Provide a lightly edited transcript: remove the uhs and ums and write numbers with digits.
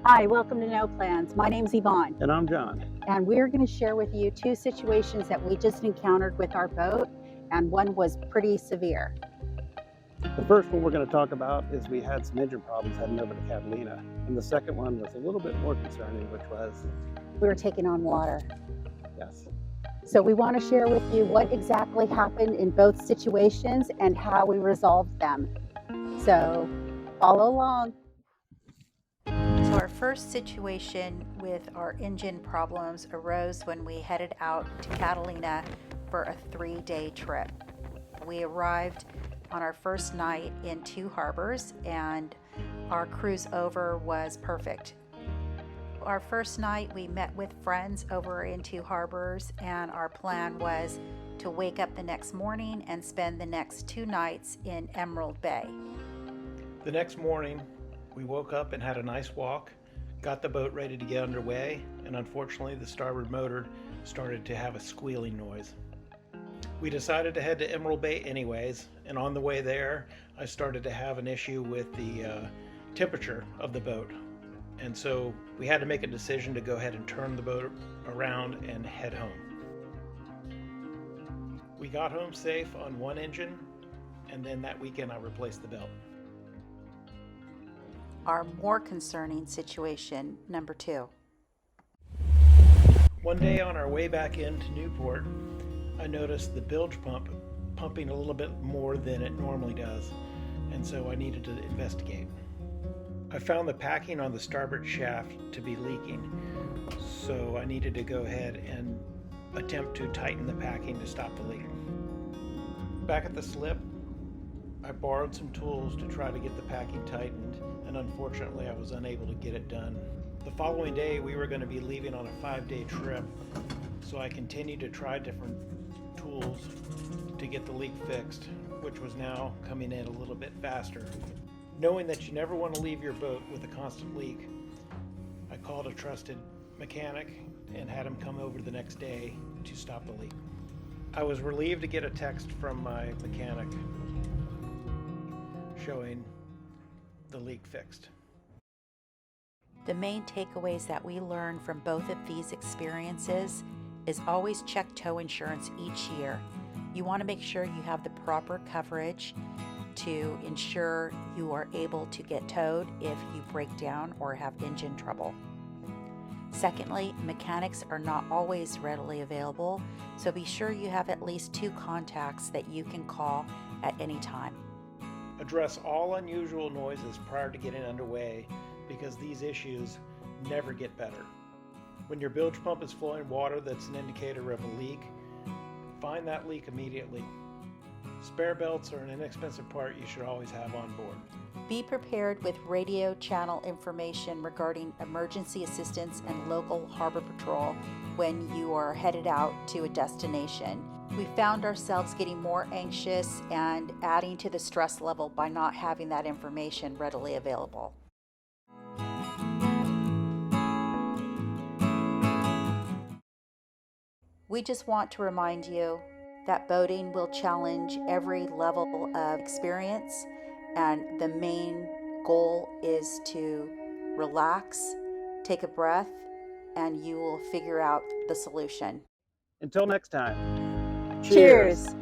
Hi, welcome to No Plans. My name's Yvonne, And I'm John. and we're going to share with you two situations that we just encountered with our boat, and one was pretty severe. The first one we're going to talk about is we had some engine problems heading over to Catalina. And the second one was a little bit more concerning, which was, We were taking on water. yes. So we want to share with you what exactly happened in both situations and how we resolved them. So follow along. So our first situation with our engine problems arose when we headed out to Catalina for a 3-day trip. We arrived on our first night in Two Harbors, and our cruise over was perfect. Our first night we met with friends over in Two Harbors, and our plan was to wake up the next morning and spend the next 2 nights in Emerald Bay. The next morning, we woke up and had a nice walk, got the boat ready to get underway, and unfortunately the starboard motor started to have a squealing noise. We decided to head to Emerald Bay anyways, and on the way there, I started to have an issue with the temperature of the boat. And so we had to make a decision to go ahead and turn the boat around and head home. We got home safe on one engine, and then that weekend I replaced the belt. Our more concerning situation, number 2. One day on our way back into Newport, I noticed the bilge pump pumping a little bit more than it normally does, and so I needed to investigate. I found the packing on the starboard shaft to be leaking, so I needed to go ahead and attempt to tighten the packing to stop the leak. Back at the slip, I borrowed some tools to try to get the packing tightened, and unfortunately I was unable to get it done. The following day we were going to be leaving on a 5-day trip, so I continued to try different tools to get the leak fixed, which was now coming in a little bit faster. Knowing that you never want to leave your boat with a constant leak, I called a trusted mechanic and had him come over the next day to stop the leak. I was relieved to get a text from my mechanic showing the leak fixed. The main takeaways that we learned from both of these experiences is always check tow insurance each year. You want to make sure you have the proper coverage to ensure you are able to get towed if you break down or have engine trouble. Secondly, mechanics are not always readily available, so be sure you have at least 2 contacts that you can call at any time. Address all unusual noises prior to getting underway, because these issues never get better. When your bilge pump is flowing water that's an indicator of a leak, find that leak immediately. Spare belts are an inexpensive part you should always have on board. Be prepared with radio channel information regarding emergency assistance and local harbor patrol when you are headed out to a destination. We found ourselves getting more anxious and adding to the stress level by not having that information readily available. We just want to remind you that boating will challenge every level of experience, and the main goal is to relax, take a breath, and you will figure out the solution. Until next time. Cheers.